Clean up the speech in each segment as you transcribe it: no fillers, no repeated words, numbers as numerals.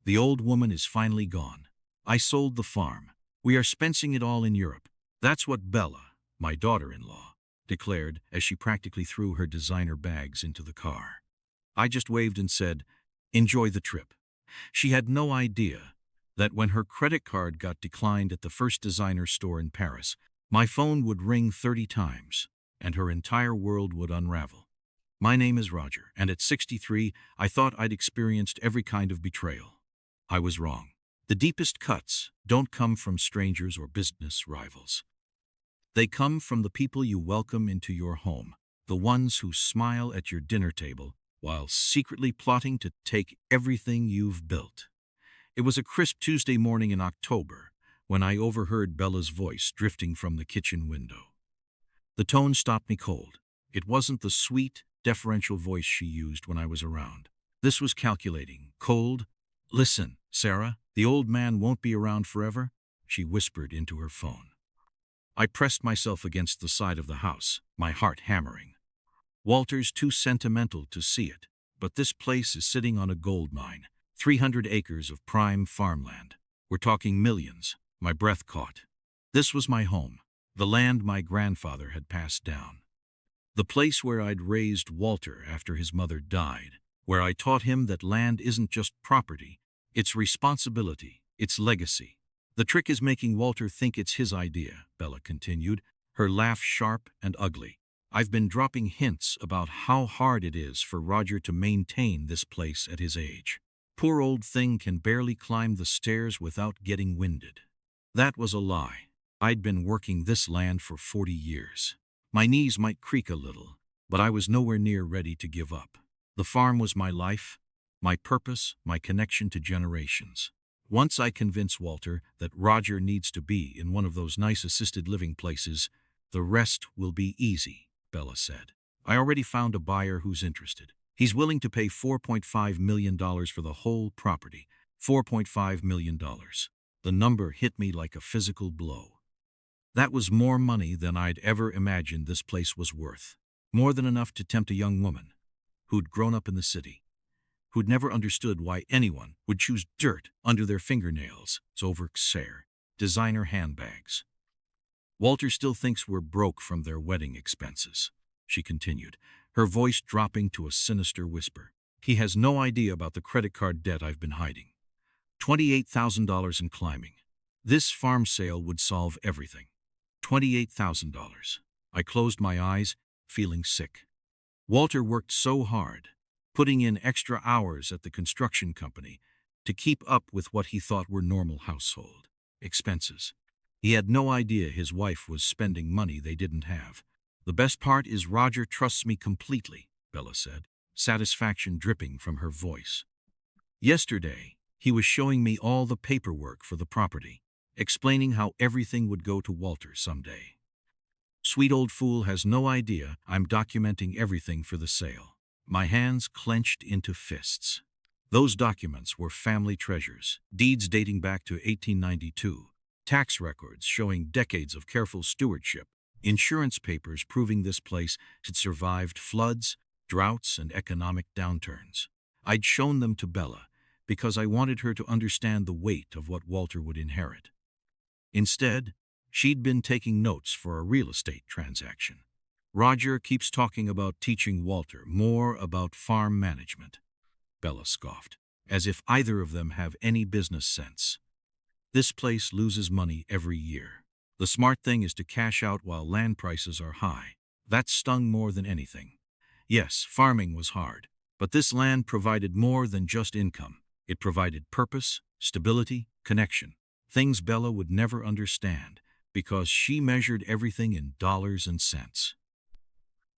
The old woman is finally gone. I sold the farm. We are spending it all in Europe. That's what Bella, my daughter-in-law, declared as she practically threw her designer bags into the car. I just waved and said, "Enjoy the trip." She had no idea that when her credit card got declined at the first designer store in Paris, my phone would ring 30 times, and her entire world would unravel. My name is Roger, and at 63, I thought I'd experienced every kind of betrayal. I was wrong. The deepest cuts don't come from strangers or business rivals. They come from the people you welcome into your home, the ones who smile at your dinner table while secretly plotting to take everything you've built. It was a crisp Tuesday morning in October when I overheard Bella's voice drifting from the kitchen window. The tone stopped me cold. It wasn't the sweet, deferential voice she used when I was around. This was calculating, cold. "Listen, Sarah, the old man won't be around forever," she whispered into her phone. I pressed myself against the side of the house, my heart hammering. Walter's too sentimental to see it, but this place is sitting on a gold mine, 300 acres of prime farmland. We're talking millions. My breath caught. This was my home, the land my grandfather had passed down. The place where I'd raised Walter after his mother died, where I taught him that land isn't just property, it's responsibility, it's legacy. The trick is making Walter think it's his idea, Bella continued, her laugh sharp and ugly. I've been dropping hints about how hard it is for Roger to maintain this place at his age. Poor old thing can barely climb the stairs without getting winded. That was a lie. I'd been working this land for 40 years. My knees might creak a little, but I was nowhere near ready to give up. The farm was my life, my purpose, my connection to generations. Once I convince Walter that Roger needs to be in one of those nice assisted living places, the rest will be easy, Bella said. I already found a buyer who's interested. He's willing to pay $4.5 million for the whole property. $4.5 million. The number hit me like a physical blow. That was more money than I'd ever imagined this place was worth. More than enough to tempt a young woman who'd grown up in the city, who'd never understood why anyone would choose dirt under their fingernails over designer handbags. Walter still thinks we're broke from their wedding expenses, she continued, her voice dropping to a sinister whisper. He has no idea about the credit card debt I've been hiding. $28,000 in climbing. This farm sale would solve everything. $28,000. I closed my eyes, feeling sick. Walter worked so hard, putting in extra hours at the construction company to keep up with what he thought were normal household expenses. He had no idea his wife was spending money they didn't have. The best part is Roger trusts me completely, Bella said, satisfaction dripping from her voice. Yesterday, he was showing me all the paperwork for the property, explaining how everything would go to Walter someday. Sweet old fool has no idea I'm documenting everything for the sale. My hands clenched into fists. Those documents were family treasures, deeds dating back to 1892, tax records showing decades of careful stewardship, insurance papers proving this place had survived floods, droughts, and economic downturns. I'd shown them to Bella because I wanted her to understand the weight of what Walter would inherit. Instead, she'd been taking notes for a real estate transaction. Roger keeps talking about teaching Walter more about farm management, Bella scoffed, as if either of them have any business sense. This place loses money every year. The smart thing is to cash out while land prices are high. That stung more than anything. Yes, farming was hard, but this land provided more than just income. It provided purpose, stability, connection, things Bella would never understand because she measured everything in dollars and cents.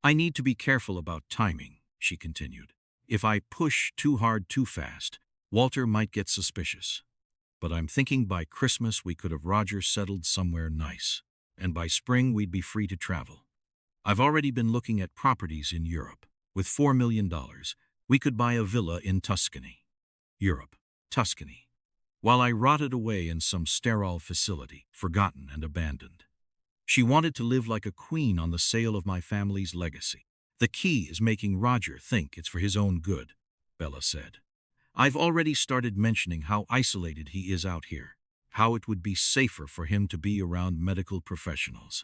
I need to be careful about timing, she continued. If I push too hard too fast, Walter might get suspicious. But I'm thinking by Christmas we could have Roger settled somewhere nice, and by spring we'd be free to travel. I've already been looking at properties in Europe. With $4 million, we could buy a villa in Tuscany. Europe, Tuscany. While I rotted away in some sterile facility, forgotten and abandoned. She wanted to live like a queen on the sale of my family's legacy. The key is making Roger think it's for his own good, Bella said. I've already started mentioning how isolated he is out here, how it would be safer for him to be around medical professionals.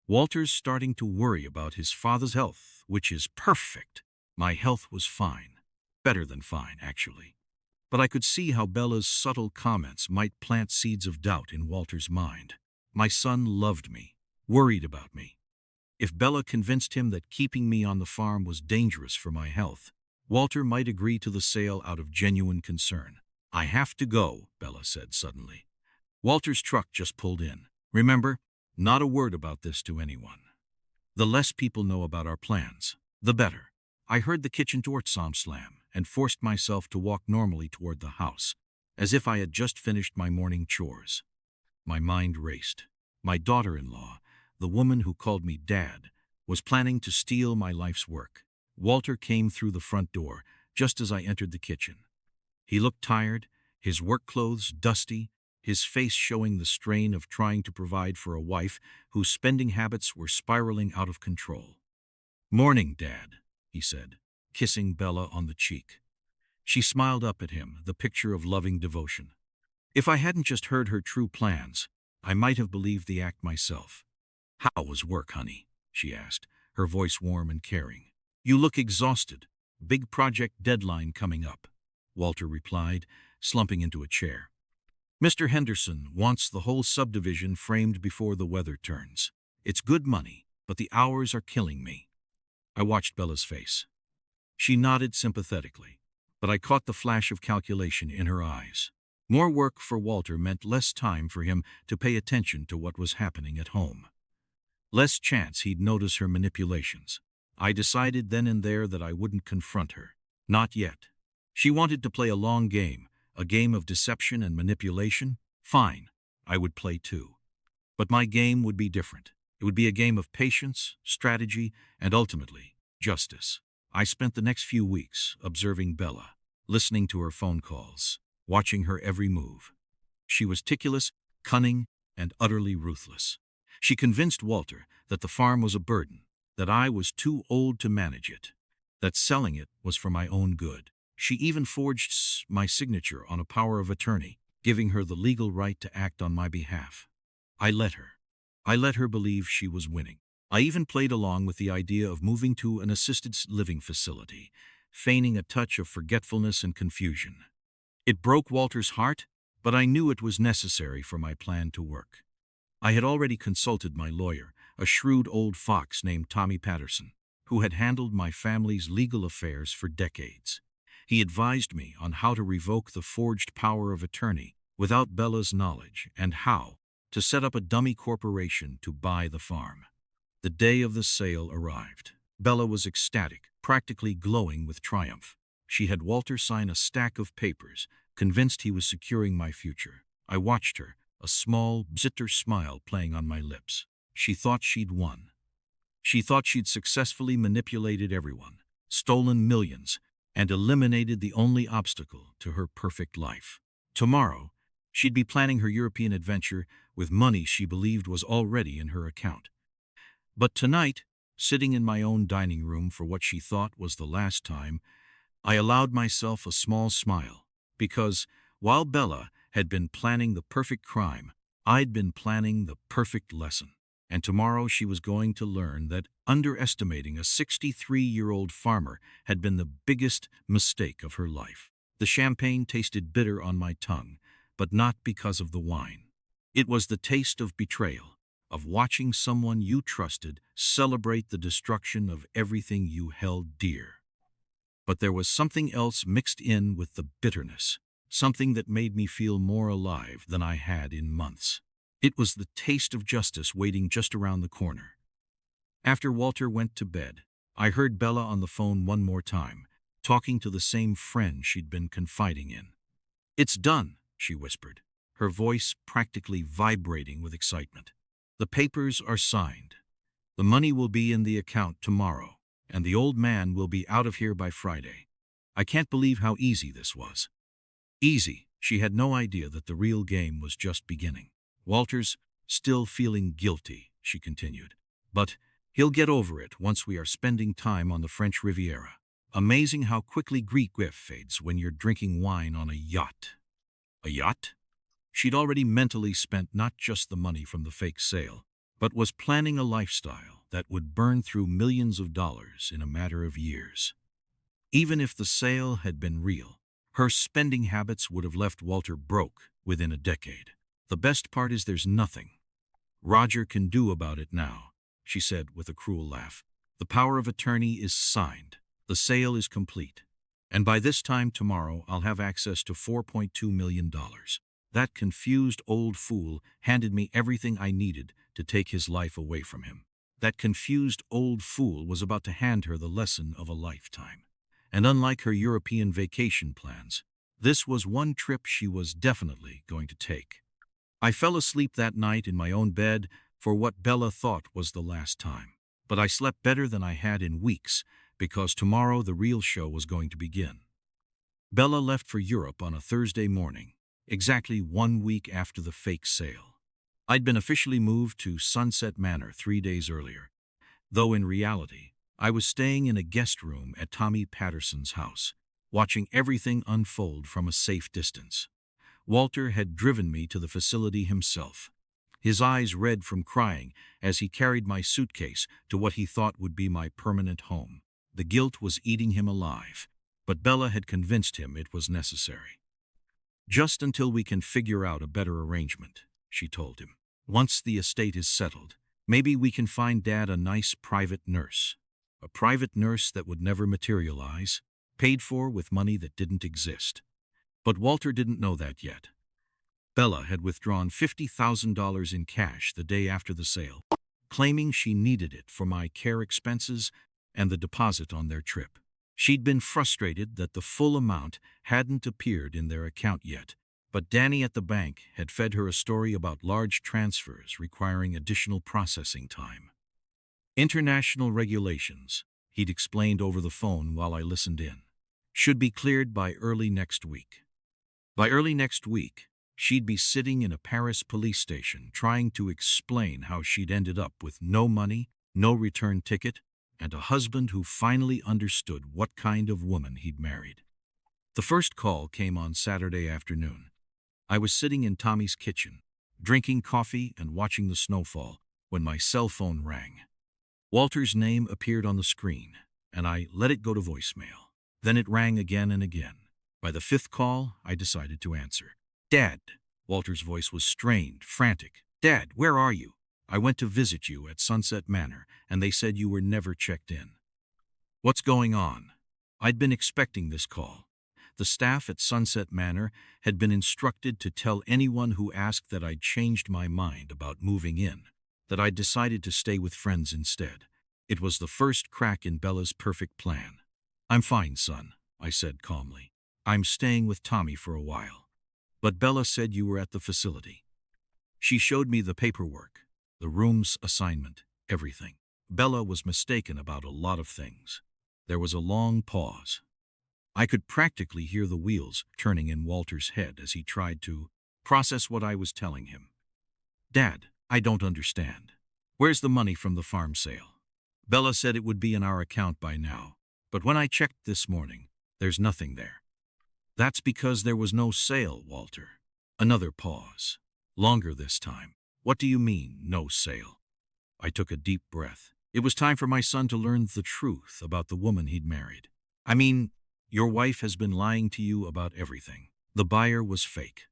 Walter's starting to worry about his father's health, which is perfect. My health was fine. Better than fine, actually. But I could see how Bella's subtle comments might plant seeds of doubt in Walter's mind. My son loved me, worried about me. If Bella convinced him that keeping me on the farm was dangerous for my health, Walter might agree to the sale out of genuine concern. "I have to go," Bella said suddenly. Walter's truck just pulled in. "Remember, not a word about this to anyone. The less people know about our plans, the better." I heard the kitchen door slam and forced myself to walk normally toward the house, as if I had just finished my morning chores. My mind raced. My daughter-in-law, the woman who called me Dad, was planning to steal my life's work. Walter came through the front door just as I entered the kitchen. He looked tired, his work clothes dusty, his face showing the strain of trying to provide for a wife whose spending habits were spiraling out of control. "Morning, Dad," he said, kissing Bella on the cheek. She smiled up at him, the picture of loving devotion. If I hadn't just heard her true plans, I might have believed the act myself. "How was work, honey?" she asked, her voice warm and caring. "You look exhausted. Big project deadline coming up," Walter replied, slumping into a chair. "Mr. Henderson wants the whole subdivision framed before the weather turns. It's good money, but the hours are killing me." I watched Bella's face. She nodded sympathetically, but I caught the flash of calculation in her eyes. More work for Walter meant less time for him to pay attention to what was happening at home. Less chance he'd notice her manipulations. I decided then and there that I wouldn't confront her. Not yet. She wanted to play a long game, a game of deception and manipulation. Fine, I would play too. But my game would be different. It would be a game of patience, strategy, and ultimately, justice. I spent the next few weeks observing Bella, listening to her phone calls, watching her every move. She was meticulous, cunning, and utterly ruthless. She convinced Walter that the farm was a burden, that I was too old to manage it, that selling it was for my own good. She even forged my signature on a power of attorney, giving her the legal right to act on my behalf. I let her. I let her believe she was winning. I even played along with the idea of moving to an assisted living facility, feigning a touch of forgetfulness and confusion. It broke Walter's heart, but I knew it was necessary for my plan to work. I had already consulted my lawyer, a shrewd old fox named Tommy Patterson, who had handled my family's legal affairs for decades. He advised me on how to revoke the forged power of attorney without Bella's knowledge and how to set up a dummy corporation to buy the farm. The day of the sale arrived. Bella was ecstatic, practically glowing with triumph. She had Walter sign a stack of papers, convinced he was securing my future. I watched her, a small, bitter smile playing on my lips. She thought she'd won. She thought she'd successfully manipulated everyone, stolen millions, and eliminated the only obstacle to her perfect life. Tomorrow, she'd be planning her European adventure with money she believed was already in her account. But tonight, sitting in my own dining room for what she thought was the last time, I allowed myself a small smile, because while Bella had been planning the perfect crime, I'd been planning the perfect lesson. And tomorrow she was going to learn that underestimating a 63-year-old farmer had been the biggest mistake of her life. The champagne tasted bitter on my tongue, but not because of the wine. It was the taste of betrayal, of watching someone you trusted celebrate the destruction of everything you held dear. But there was something else mixed in with the bitterness, something that made me feel more alive than I had in months. It was the taste of justice waiting just around the corner. After Walter went to bed, I heard Bella on the phone one more time, talking to the same friend she'd been confiding in. "It's done," she whispered, her voice practically vibrating with excitement. "The papers are signed. The money will be in the account tomorrow, and the old man will be out of here by Friday. I can't believe how easy this was." Easy. She had no idea that the real game was just beginning. "Walter's still feeling guilty," she continued, "but he'll get over it once we are spending time on the French Riviera. Amazing how quickly grief fades when you're drinking wine on a yacht. A yacht? She'd already mentally spent not just the money from the fake sale, but was planning a lifestyle that would burn through millions of dollars in a matter of years. Even if the sale had been real, her spending habits would have left Walter broke within a decade. The best part is there's nothing Roger can do about it now, she said with a cruel laugh. The power of attorney is signed. The sale is complete. And by this time tomorrow, I'll have access to $4.2 million. That confused old fool handed me everything I needed to take his life away from him. That confused old fool was about to hand her the lesson of a lifetime. And unlike her European vacation plans, this was one trip she was definitely going to take. I fell asleep that night in my own bed for what Bella thought was the last time. But I slept better than I had in weeks, because tomorrow the real show was going to begin. Bella left for Europe on a Thursday morning, exactly 1 week after the fake sale. I'd been officially moved to Sunset Manor 3 days earlier, though in reality, I was staying in a guest room at Tommy Patterson's house, watching everything unfold from a safe distance. Walter had driven me to the facility himself, his eyes red from crying as he carried my suitcase to what he thought would be my permanent home. The guilt was eating him alive, but Bella had convinced him it was necessary. Just until we can figure out a better arrangement, she told him. Once the estate is settled, maybe we can find Dad a nice private nurse. A private nurse that would never materialize, paid for with money that didn't exist. But Walter didn't know that yet. Bella had withdrawn $50,000 in cash the day after the sale, claiming she needed it for my care expenses and the deposit on their trip. She'd been frustrated that the full amount hadn't appeared in their account yet, but Danny at the bank had fed her a story about large transfers requiring additional processing time. International regulations, he'd explained over the phone while I listened in, should be cleared by early next week. By early next week, she'd be sitting in a Paris police station trying to explain how she'd ended up with no money, no return ticket, and a husband who finally understood what kind of woman he'd married. The first call came on Saturday afternoon. I was sitting in Tommy's kitchen, drinking coffee and watching the snowfall, when my cell phone rang. Walter's name appeared on the screen, and I let it go to voicemail. Then it rang again and again. By the fifth call, I decided to answer. Dad. Walter's voice was strained, frantic. Dad, where are you? I went to visit you at Sunset Manor, and they said you were never checked in. What's going on? I'd been expecting this call. The staff at Sunset Manor had been instructed to tell anyone who asked that I'd changed my mind about moving in, that I'd decided to stay with friends instead. It was the first crack in Bella's perfect plan. I'm fine, son, I said calmly. I'm staying with Tommy for a while. But Bella said you were at the facility. She showed me the paperwork, the room's assignment, everything. Bella was mistaken about a lot of things. There was a long pause. I could practically hear the wheels turning in Walter's head as he tried to process what I was telling him. Dad, I don't understand. Where's the money from the farm sale? Bella said it would be in our account by now, but when I checked this morning, there's nothing there. That's because there was no sale, Walter. Another pause. Longer this time. What do you mean, no sale? I took a deep breath. It was time for my son to learn the truth about the woman he'd married. I mean, your wife has been lying to you about everything. The buyer was fake.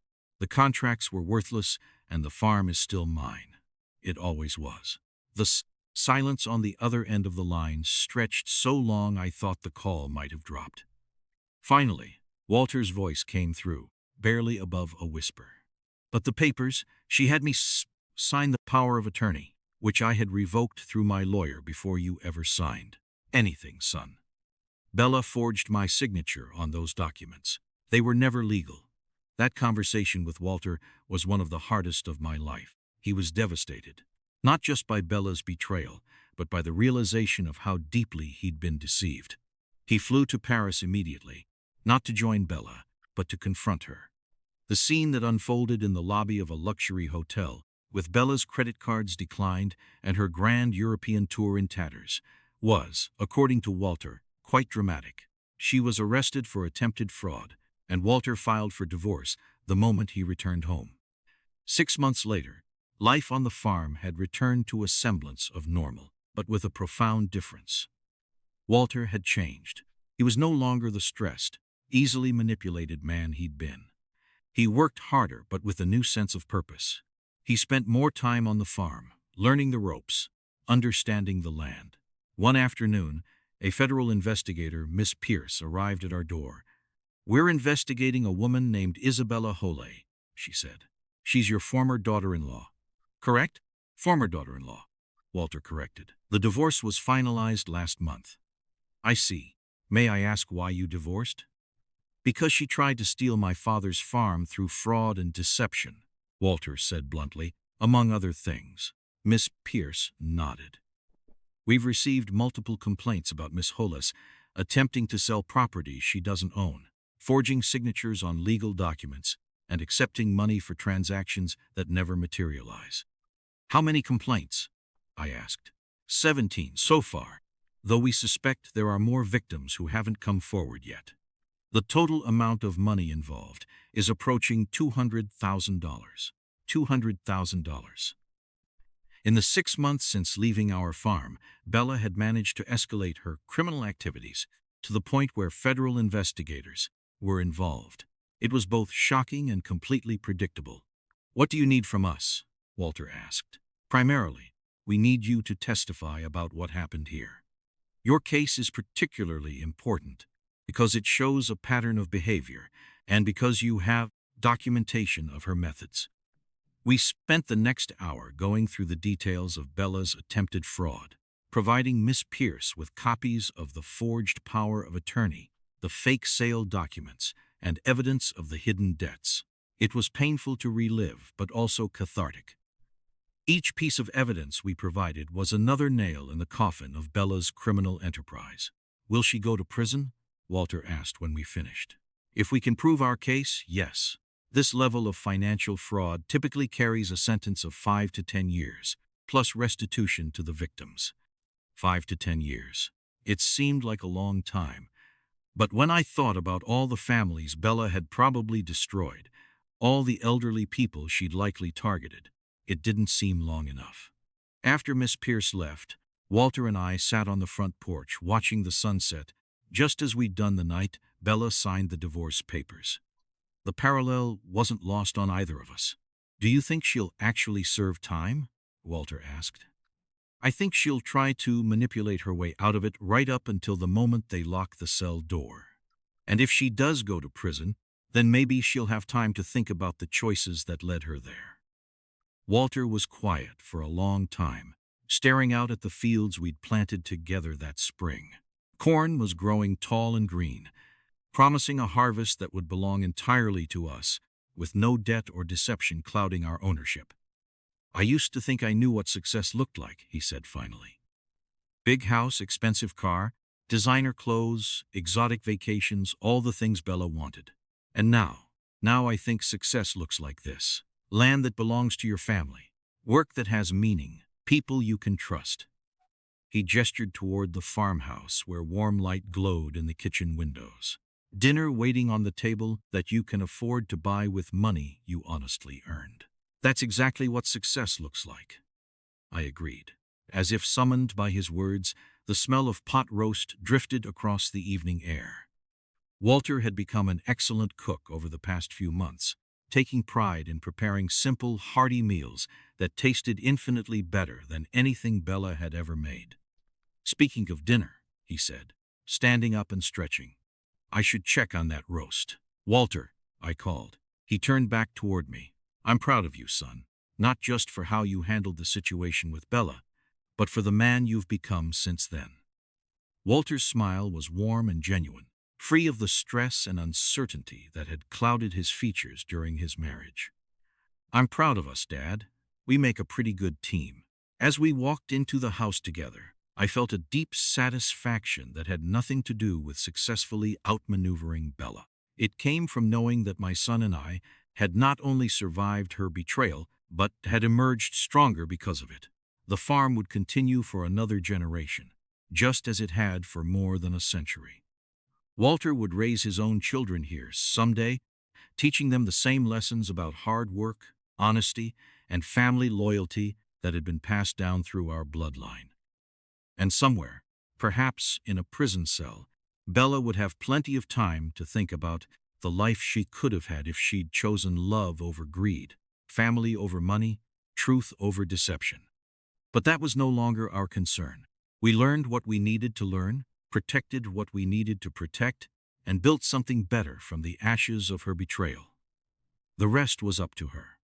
The contracts were worthless, and the farm is still mine. It always was. The silence on the other end of the line stretched so long I thought the call might have dropped. Finally, Walter's voice came through, barely above a whisper. But the papers, she had me sign the power of attorney, which I had revoked through my lawyer before you ever signed anything, son. Bella forged my signature on those documents. They were never legal. That conversation with Walter was one of the hardest of my life. He was devastated, not just by Bella's betrayal, but by the realization of how deeply he'd been deceived. He flew to Paris immediately, not to join Bella, but to confront her. The scene that unfolded in the lobby of a luxury hotel, with Bella's credit cards declined and her grand European tour in tatters, was, according to Walter, quite dramatic. She was arrested for attempted fraud, and Walter filed for divorce the moment he returned home. 6 months later, life on the farm had returned to a semblance of normal, but with a profound difference. Walter had changed. He was no longer the stressed, easily manipulated man he'd been. He worked harder, but with a new sense of purpose. He spent more time on the farm, learning the ropes, understanding the land. One afternoon, a federal investigator, Miss Pierce, arrived at our door. "We're investigating a woman named Isabella Holey," she said. "She's your former daughter-in-law." "Correct? Former daughter-in-law," Walter corrected. "The divorce was finalized last month." "I see. May I ask why you divorced?" "Because she tried to steal my father's farm through fraud and deception," Walter said bluntly, "among other things." Miss Pierce nodded. "We've received multiple complaints about Miss Hollis attempting to sell property she doesn't own, forging signatures on legal documents, and accepting money for transactions that never materialize." "How many complaints?" I asked. 17 so far, though we suspect there are more victims who haven't come forward yet. The total amount of money involved is approaching $200,000. $200,000. In the 6 months since leaving our farm, Bella had managed to escalate her criminal activities to the point where federal investigators were involved. It was both shocking and completely predictable. "What do you need from us?" Walter asked. "Primarily, we need you to testify about what happened here. Your case is particularly important because it shows a pattern of behavior and because you have documentation of her methods." We spent the next hour going through the details of Bella's attempted fraud, providing Miss Pierce with copies of the forged power of attorney, the fake sale documents, and evidence of the hidden debts. It was painful to relive, but also cathartic. Each piece of evidence we provided was another nail in the coffin of Bella's criminal enterprise. "Will she go to prison?" Walter asked when we finished. "If we can prove our case, yes. This level of financial fraud typically carries a sentence of 5 to 10 years, plus restitution to the victims." 5 to 10 years. It seemed like a long time. But when I thought about all the families Bella had probably destroyed, all the elderly people she'd likely targeted, it didn't seem long enough. After Miss Pierce left, Walter and I sat on the front porch watching the sunset. Just as we'd done the night Bella signed the divorce papers. The parallel wasn't lost on either of us. "Do you think she'll actually serve time?" Walter asked. "I think she'll try to manipulate her way out of it right up until the moment they lock the cell door. And if she does go to prison, then maybe she'll have time to think about the choices that led her there." Walter was quiet for a long time, staring out at the fields we'd planted together that spring. Corn was growing tall and green, promising a harvest that would belong entirely to us, with no debt or deception clouding our ownership. "I used to think I knew what success looked like," he said finally. "Big house, expensive car, designer clothes, exotic vacations, all the things Bella wanted. And now I think success looks like this. Land that belongs to your family, work that has meaning, people you can trust." He gestured toward the farmhouse where warm light glowed in the kitchen windows. "Dinner waiting on the table that you can afford to buy with money you honestly earned. That's exactly what success looks like." I agreed. As if summoned by his words, the smell of pot roast drifted across the evening air. Walter had become an excellent cook over the past few months, taking pride in preparing simple, hearty meals that tasted infinitely better than anything Bella had ever made. "Speaking of dinner," he said, standing up and stretching, "I should check on that roast." "Walter," I called. He turned back toward me. "I'm proud of you, son, not just for how you handled the situation with Bella, but for the man you've become since then." Walter's smile was warm and genuine, free of the stress and uncertainty that had clouded his features during his marriage. "I'm proud of us, Dad. We make a pretty good team." As we walked into the house together, I felt a deep satisfaction that had nothing to do with successfully outmaneuvering Bella. It came from knowing that my son and I had not only survived her betrayal, but had emerged stronger because of it. The farm would continue for another generation, just as it had for more than a century. Walter would raise his own children here someday, teaching them the same lessons about hard work, honesty, and family loyalty that had been passed down through our bloodline. And somewhere, perhaps in a prison cell, Bella would have plenty of time to think about the life she could have had if she'd chosen love over greed, family over money, truth over deception. But that was no longer our concern. We learned what we needed to learn, protected what we needed to protect, and built something better from the ashes of her betrayal. The rest was up to her.